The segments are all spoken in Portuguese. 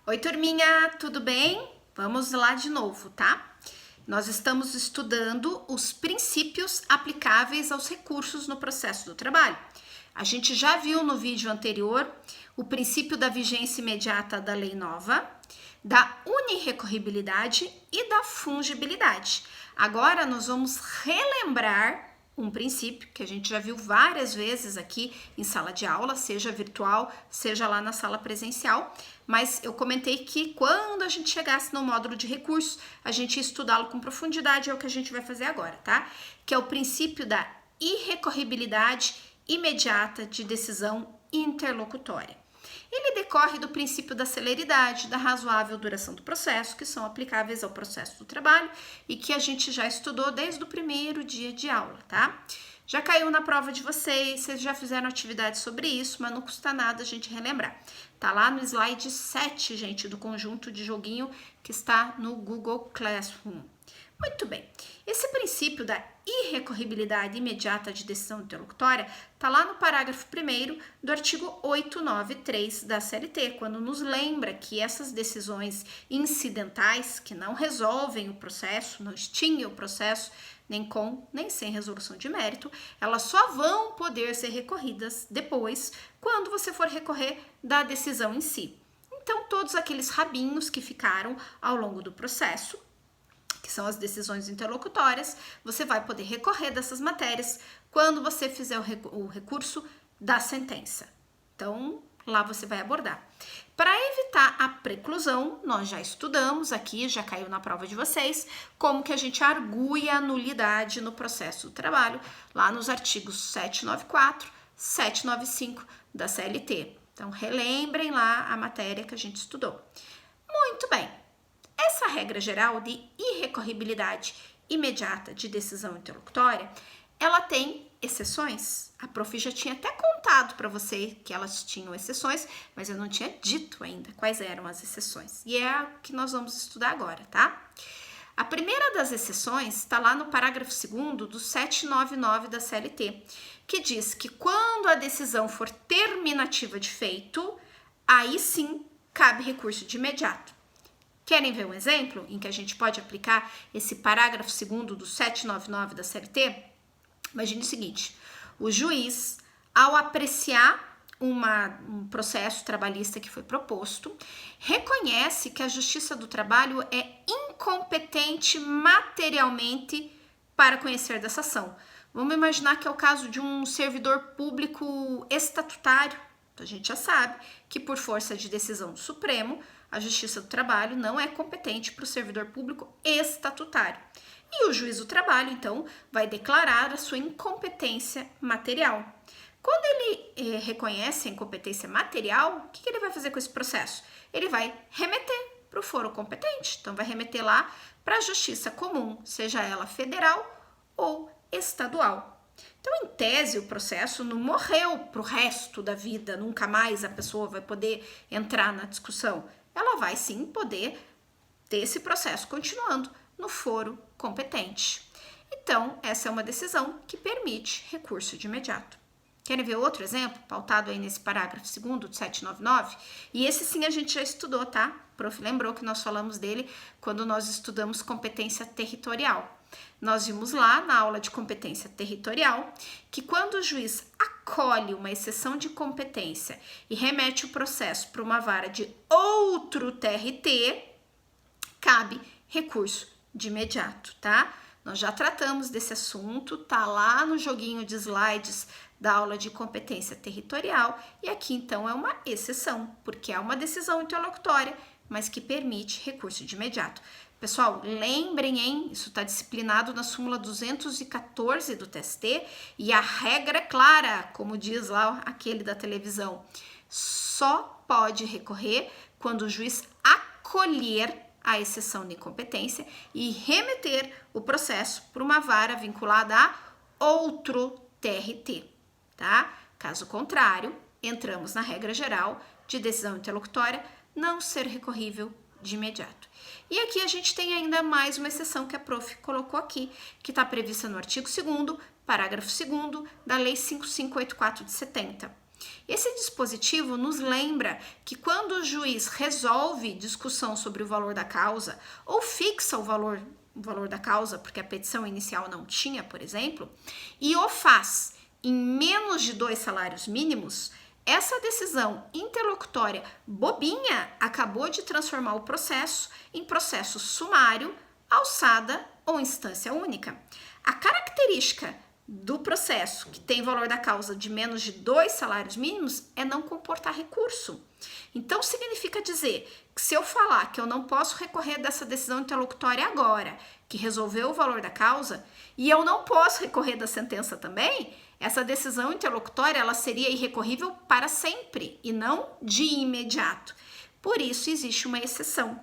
Oi, turminha, tudo bem? Vamos lá de novo, tá? Nós estamos estudando os princípios aplicáveis aos recursos no processo do trabalho. A gente já viu no vídeo anterior o princípio da vigência imediata da lei nova, da unirrecorribilidade e da fungibilidade. Agora nós vamos relembrar um princípio que a gente já viu várias vezes aqui em sala de aula, seja virtual, seja lá na sala presencial, mas eu comentei que quando a gente chegasse no módulo de recursos, a gente ia estudá-lo com profundidade, é o que a gente vai fazer agora, tá? Que é o princípio da irrecorribilidade imediata de decisão interlocutória. Ele decorre do princípio da celeridade, da razoável duração do processo, que são aplicáveis ao processo do trabalho e que a gente já estudou desde o primeiro dia de aula, tá? Já caiu na prova de vocês já fizeram atividade sobre isso, mas não custa nada a gente relembrar. Tá lá no slide 7, gente, do conjunto de joguinho que está no Google Classroom. Muito bem, esse princípio da irrecorribilidade imediata de decisão interlocutória está lá no parágrafo 1º do artigo 893 da CLT, quando nos lembra que essas decisões incidentais, que não resolvem o processo, não extinguem o processo, nem com, nem sem resolução de mérito, elas só vão poder ser recorridas depois, quando você for recorrer da decisão em si. Então, todos aqueles rabinhos que ficaram ao longo do processo, que são as decisões interlocutórias, você vai poder recorrer dessas matérias quando você fizer o recurso da sentença. Então, lá você vai abordar. Para evitar a preclusão, nós já estudamos aqui, já caiu na prova de vocês, como que a gente argui a nulidade no processo do trabalho, lá nos artigos 794, 795 da CLT. Então, relembrem lá a matéria que a gente estudou. Muito bem. Essa regra geral de irrecorribilidade imediata de decisão interlocutória, ela tem exceções. A prof já tinha até contado para você que elas tinham exceções, mas eu não tinha dito ainda quais eram as exceções. E é a que nós vamos estudar agora, tá? A primeira das exceções está lá no parágrafo 2º do 799 da CLT, que diz que quando a decisão for terminativa de feito, aí sim cabe recurso de imediato. Querem ver um exemplo em que a gente pode aplicar esse parágrafo 2º do 799 da CLT? Imagine o seguinte, o juiz, ao apreciar um processo trabalhista que foi proposto, reconhece que a Justiça do Trabalho é incompetente materialmente para conhecer dessa ação. Vamos imaginar que é o caso de um servidor público estatutário. Então, a gente já sabe que por força de decisão do Supremo, a Justiça do Trabalho não é competente para o servidor público estatutário. E o juiz do trabalho, então, vai declarar a sua incompetência material. Quando ele reconhece a incompetência material, o que ele vai fazer com esse processo? Ele vai remeter para o foro competente. Então, vai remeter lá para a Justiça Comum, seja ela federal ou estadual. Então, em tese, o processo não morreu para o resto da vida, nunca mais a pessoa vai poder entrar na discussão. Ela vai sim poder ter esse processo continuando no foro competente. Então, essa é uma decisão que permite recurso de imediato. Querem ver outro exemplo, pautado aí nesse parágrafo 2º do 799? E esse sim a gente já estudou, tá? O prof lembrou que nós falamos dele quando nós estudamos competência territorial. Nós vimos lá na aula de competência territorial que quando o juiz acolhe uma exceção de competência e remete o processo para uma vara de outro TRT, cabe recurso de imediato, tá? Nós já tratamos desse assunto, tá lá no joguinho de slides da aula de competência territorial e aqui então é uma exceção, porque é uma decisão interlocutória, mas que permite recurso de imediato. Pessoal, lembrem, hein? Isso está disciplinado na súmula 214 do TST e a regra é clara, como diz lá aquele da televisão. Só pode recorrer quando o juiz acolher a exceção de incompetência e remeter o processo para uma vara vinculada a outro TRT, tá? Caso contrário, entramos na regra geral de decisão interlocutória não ser recorrível de imediato. E aqui a gente tem ainda mais uma exceção que a prof colocou aqui, que está prevista no artigo 2º, parágrafo 2º da Lei 5584 de 70. Esse dispositivo nos lembra que quando o juiz resolve discussão sobre o valor da causa ou fixa o valor da causa, porque a petição inicial não tinha, por exemplo, e o faz em menos de 2 salários mínimos, essa decisão interlocutória bobinha acabou de transformar o processo em processo sumário, alçada ou instância única. A característica do processo que tem valor da causa de menos de 2 salários mínimos é não comportar recurso. Então, significa dizer que se eu falar que eu não posso recorrer dessa decisão interlocutória agora, que resolveu o valor da causa, e eu não posso recorrer da sentença também, essa decisão interlocutória ela seria irrecorrível para sempre e não de imediato. Por isso, existe uma exceção,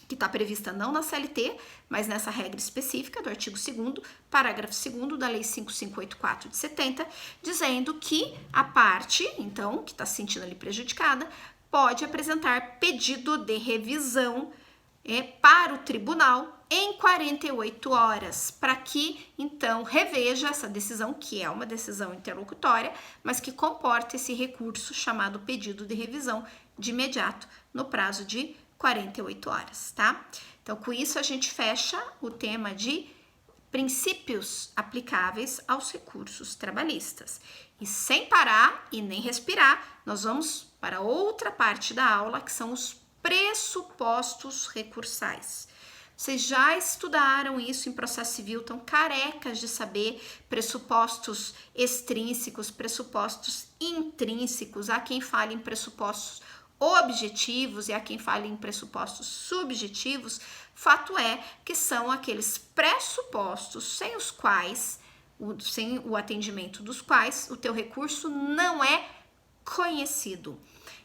que está prevista não na CLT, mas nessa regra específica do artigo 2º, parágrafo 2º da Lei 5584 de 70, dizendo que a parte, então, que está se sentindo ali prejudicada, pode apresentar pedido de revisão para o tribunal em 48 horas, para que, então, reveja essa decisão, que é uma decisão interlocutória, mas que comporta esse recurso chamado pedido de revisão de imediato, no prazo de 48 horas, tá? Então, com isso, a gente fecha o tema de princípios aplicáveis aos recursos trabalhistas. E sem parar e nem respirar, nós vamos para outra parte da aula, que são os pressupostos recursais. Vocês já estudaram isso em processo civil, estão carecas de saber pressupostos extrínsecos, pressupostos intrínsecos. Há quem fale em pressupostos objetivos e há quem fale em pressupostos subjetivos. Fato é que são aqueles pressupostos sem os quais, sem o atendimento dos quais, o teu recurso não é conhecido.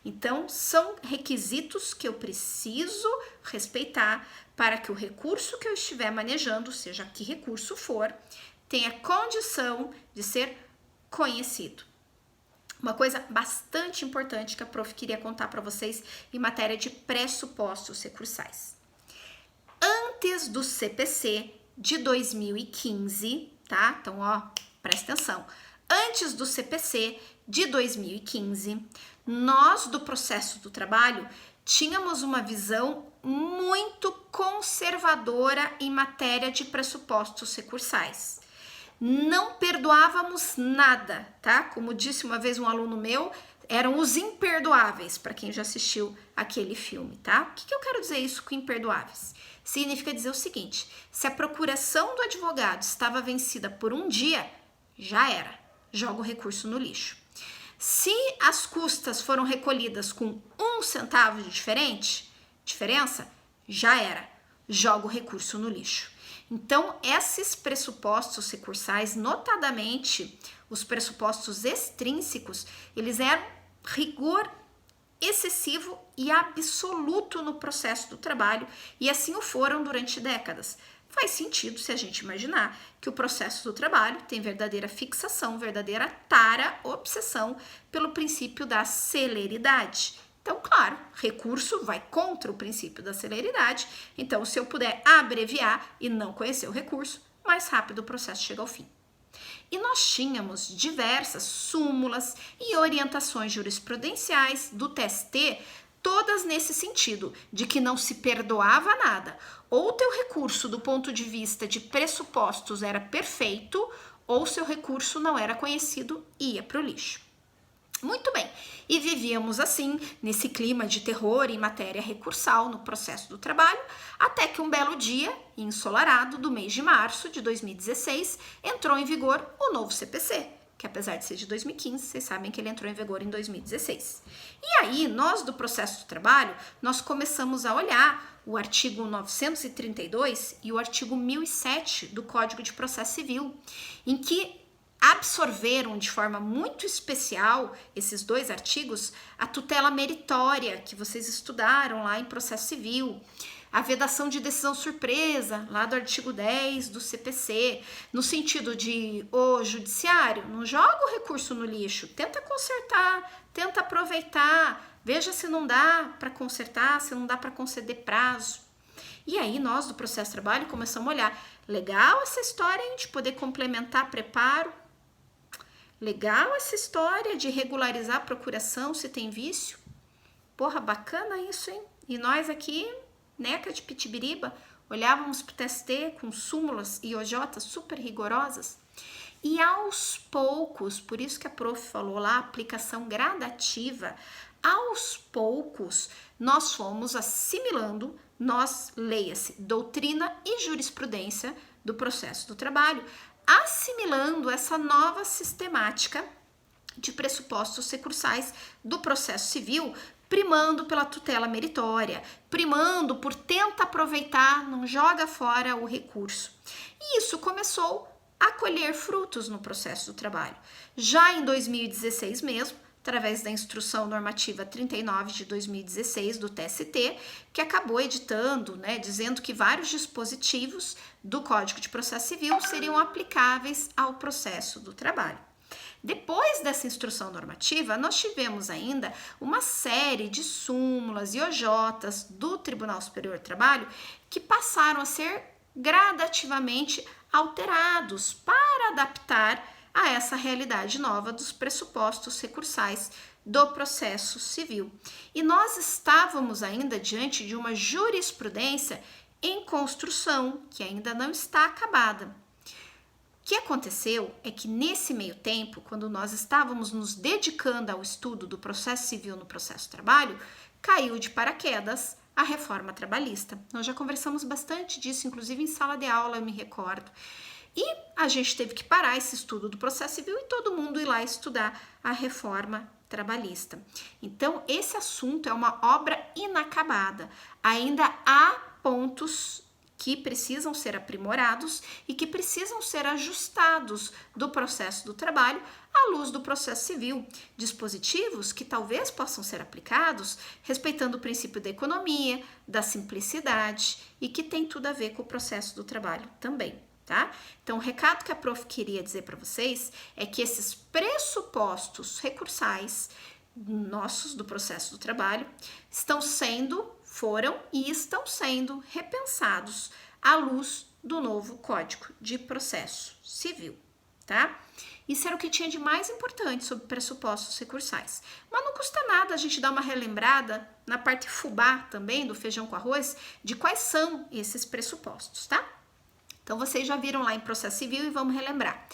Então, são requisitos que eu preciso respeitar para que o recurso que eu estiver manejando, seja que recurso for, tenha condição de ser conhecido. Uma coisa bastante importante que a prof queria contar para vocês em matéria de pressupostos recursais. Antes do CPC de 2015, tá? Então, ó, presta atenção. Antes do CPC de 2015, nós do processo do trabalho tínhamos uma visão muito conservadora em matéria de pressupostos recursais. Não perdoávamos nada, tá? Como disse uma vez um aluno meu, eram os imperdoáveis, para quem já assistiu aquele filme, tá? O que eu quero dizer isso com imperdoáveis? Significa dizer o seguinte: se a procuração do advogado estava vencida por um dia, já era, joga o recurso no lixo. Se as custas foram recolhidas com 1 centavo de diferença, já era, joga o recurso no lixo. Então, esses pressupostos recursais, notadamente os pressupostos extrínsecos, eles eram rigor excessivo e absoluto no processo do trabalho, e assim o foram durante décadas. Faz sentido se a gente imaginar que o processo do trabalho tem verdadeira fixação, verdadeira tara, obsessão pelo princípio da celeridade. Então, claro, recurso vai contra o princípio da celeridade. Então, se eu puder abreviar e não conhecer o recurso, mais rápido o processo chega ao fim. E nós tínhamos diversas súmulas e orientações jurisprudenciais do TST, todas nesse sentido, de que não se perdoava nada. Ou o teu recurso do ponto de vista de pressupostos era perfeito, ou seu recurso não era conhecido e ia para o lixo. Muito bem, e vivíamos assim, nesse clima de terror em matéria recursal no processo do trabalho, até que um belo dia, ensolarado do mês de março de 2016, entrou em vigor o novo CPC, que apesar de ser de 2015, vocês sabem que ele entrou em vigor em 2016. E aí, nós do processo do trabalho, nós começamos a olhar o artigo 932 e o artigo 1007 do Código de Processo Civil, em que absorveram de forma muito especial, esses 2 artigos, a tutela meritória que vocês estudaram lá em processo civil, a vedação de decisão surpresa, lá do artigo 10 do CPC, no sentido de o judiciário não joga o recurso no lixo, tenta consertar, tenta aproveitar, veja se não dá para consertar, se não dá para conceder prazo. E aí nós do processo de trabalho começamos a olhar, legal essa história de poder complementar preparo, Legal essa história de regularizar a procuração se tem vício. Porra, bacana isso, hein? E nós aqui, neca de pitibiriba, olhávamos pro TST com súmulas e OJs super rigorosas. E aos poucos, por isso que a prof falou lá, aplicação gradativa, aos poucos nós fomos assimilando, leia-se, doutrina e jurisprudência do processo do trabalho, assimilando essa nova sistemática de pressupostos recursais do processo civil, primando pela tutela meritória, primando por tenta aproveitar, não joga fora o recurso. E isso começou a colher frutos no processo do trabalho. Já em 2016 mesmo, através da Instrução Normativa 39 de 2016 do TST, que acabou editando, dizendo que vários dispositivos do Código de Processo Civil seriam aplicáveis ao processo do trabalho. Depois dessa instrução normativa, nós tivemos ainda uma série de súmulas e OJs do Tribunal Superior do Trabalho que passaram a ser gradativamente alterados para adaptar a essa realidade nova dos pressupostos recursais do processo civil. E nós estávamos ainda diante de uma jurisprudência em construção, que ainda não está acabada. O que aconteceu é que nesse meio tempo, quando nós estávamos nos dedicando ao estudo do processo civil no processo do trabalho, caiu de paraquedas a reforma trabalhista. Nós já conversamos bastante disso, inclusive em sala de aula, eu me recordo. E a gente teve que parar esse estudo do processo civil e todo mundo ir lá estudar a reforma trabalhista. Então, esse assunto é uma obra inacabada. Ainda há pontos que precisam ser aprimorados e que precisam ser ajustados do processo do trabalho à luz do processo civil. Dispositivos que talvez possam ser aplicados respeitando o princípio da economia, da simplicidade e que tem tudo a ver com o processo do trabalho também. Tá? Então, o recado que a prof queria dizer para vocês é que esses pressupostos recursais nossos do processo do trabalho foram e estão sendo repensados à luz do novo Código de Processo Civil, tá? Isso era o que tinha de mais importante sobre pressupostos recursais. Mas não custa nada a gente dar uma relembrada na parte fubá também, do feijão com arroz, de quais são esses pressupostos, tá? Então, vocês já viram lá em processo civil e vamos relembrar.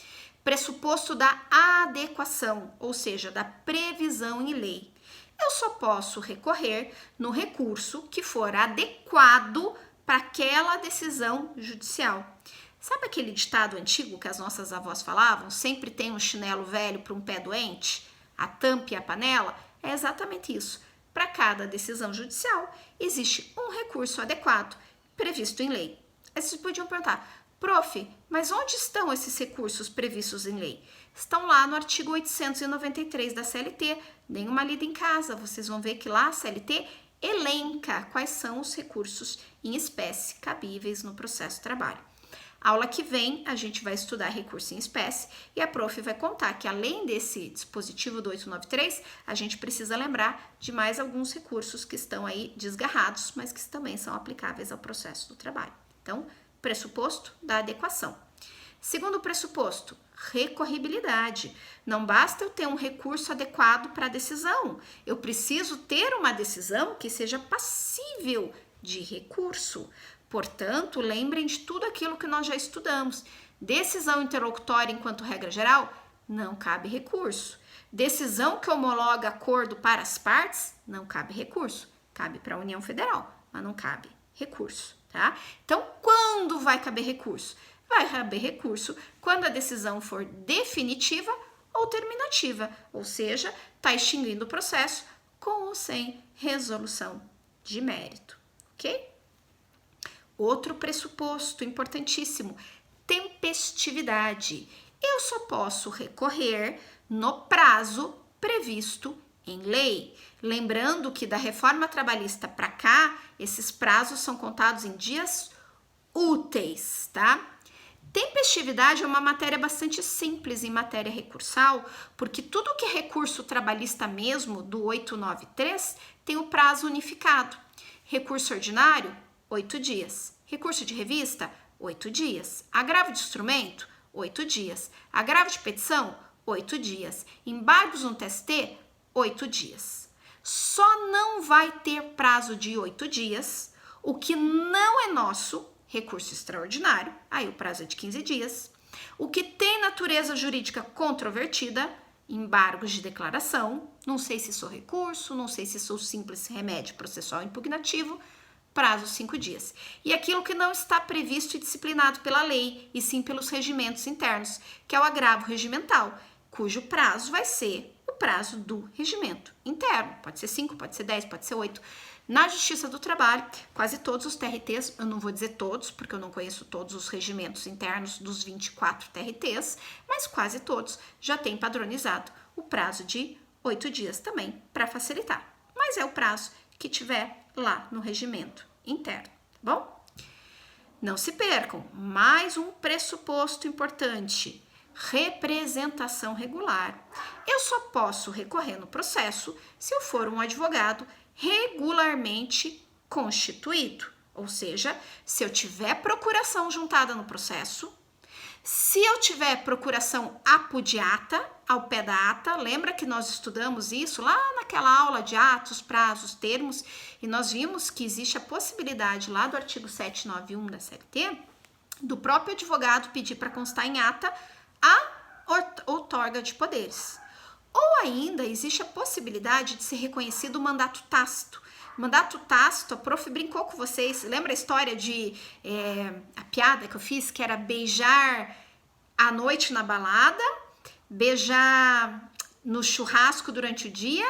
Pressuposto da adequação, ou seja, da previsão em lei. Eu só posso recorrer no recurso que for adequado para aquela decisão judicial. Sabe aquele ditado antigo que as nossas avós falavam? Sempre tem um chinelo velho para um pé doente? A tampa e a panela? É exatamente isso. Para cada decisão judicial, existe um recurso adequado previsto em lei. Aí vocês podiam perguntar, prof, mas onde estão esses recursos previstos em lei? Estão lá no artigo 893 da CLT. Deem uma lida em casa, vocês vão ver que lá a CLT elenca quais são os recursos em espécie cabíveis no processo de trabalho. Aula que vem, a gente vai estudar recurso em espécie e a prof vai contar que além desse dispositivo do 893, a gente precisa lembrar de mais alguns recursos que estão aí desgarrados, mas que também são aplicáveis ao processo do trabalho. Então, pressuposto da adequação. Segundo pressuposto, recorribilidade. Não basta eu ter um recurso adequado para a decisão, eu preciso ter uma decisão que seja passível de recurso. Portanto, lembrem de tudo aquilo que nós já estudamos. Decisão interlocutória enquanto regra geral, não cabe recurso. Decisão que homologa acordo para as partes, não cabe recurso. Cabe para a União Federal, mas não cabe recurso, tá? Então, quando vai caber recurso? Vai caber recurso quando a decisão for definitiva ou terminativa, ou seja, está extinguindo o processo com ou sem resolução de mérito, ok? Outro pressuposto importantíssimo, tempestividade. Eu só posso recorrer no prazo previsto em lei. Lembrando que da reforma trabalhista para cá, esses prazos são contados em dias úteis, tá? Tempestividade é uma matéria bastante simples em matéria recursal, porque tudo que é recurso trabalhista mesmo, do 893, tem o prazo unificado. Recurso ordinário, 8 dias. Recurso de revista, 8 dias. Agravo de instrumento, 8 dias. Agravo de petição, 8 dias. Embargos no TST, 8 dias. Só não vai ter prazo de 8 dias o que não é nosso, recurso extraordinário, aí o prazo é de 15 dias. O que tem natureza jurídica controvertida, embargos de declaração, não sei se sou recurso, não sei se sou simples remédio processual impugnativo, prazo 5 dias. E aquilo que não está previsto e disciplinado pela lei, e sim pelos regimentos internos, que é o agravo regimental, cujo prazo vai ser o prazo do regimento interno. Pode ser 5, pode ser 10, pode ser 8. Na Justiça do Trabalho, quase todos os TRTs, eu não vou dizer todos, porque eu não conheço todos os regimentos internos dos 24 TRTs, mas quase todos já têm padronizado o prazo de 8 dias também, para facilitar. Mas é o prazo que tiver lá no regimento interno, tá bom? Não se percam, mais um pressuposto importante: representação regular. Eu só posso recorrer no processo se eu for um advogado regularmente constituído, ou seja, se eu tiver procuração juntada no processo, se eu tiver procuração apudiata, ao pé da ata, lembra que nós estudamos isso lá naquela aula de atos, prazos, termos, e nós vimos que existe a possibilidade lá do artigo 791 da CLT, do próprio advogado pedir para constar em ata a outorga de poderes. Ou ainda existe a possibilidade de ser reconhecido o mandato tácito. Mandato tácito, a prof brincou com vocês, lembra a história de a piada que eu fiz, que era beijar à noite na balada, beijar no churrasco durante o dia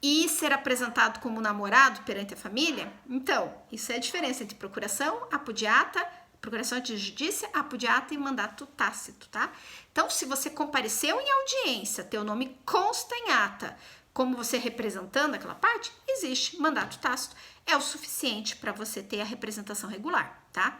e ser apresentado como namorado perante a família? Então, isso é a diferença entre procuração apudiata, procuração de justiça, apudiata e mandato tácito, tá? Então, se você compareceu em audiência, teu nome consta em ata, como você representando aquela parte, existe mandato tácito, é o suficiente para você ter a representação regular, tá?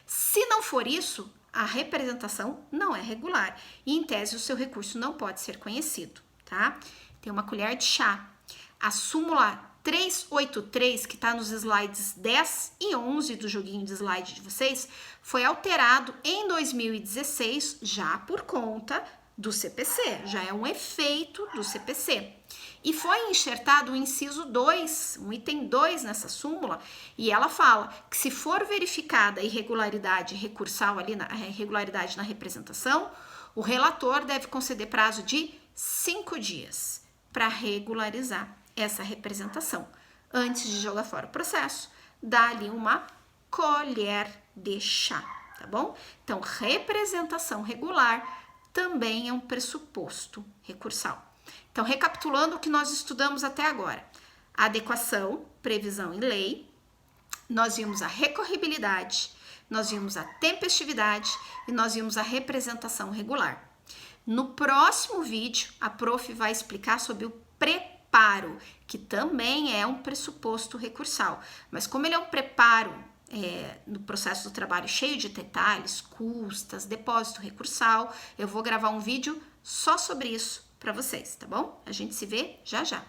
Se não for isso, a representação não é regular e, em tese, o seu recurso não pode ser conhecido, tá? Tem uma colher de chá. A súmula 383, que está nos slides 10 e 11 do joguinho de slide de vocês, foi alterado em 2016, já por conta do CPC, já é um efeito do CPC. E foi enxertado o inciso 2, um item 2 nessa súmula, e ela fala que se for verificada a irregularidade recursal ali, a irregularidade na representação, o relator deve conceder prazo de 5 dias para regularizar essa representação. Antes de jogar fora o processo, dá ali uma colher de chá, tá bom? Então, representação regular também é um pressuposto recursal. Então, recapitulando o que nós estudamos até agora: adequação, previsão em lei, nós vimos a recorribilidade, nós vimos a tempestividade e nós vimos a representação regular. No próximo vídeo, a prof vai explicar sobre o preparo, que também é um pressuposto recursal, mas como ele é um preparo no processo do trabalho cheio de detalhes, custas, depósito recursal, eu vou gravar um vídeo só sobre isso para vocês, tá bom? A gente se vê já já.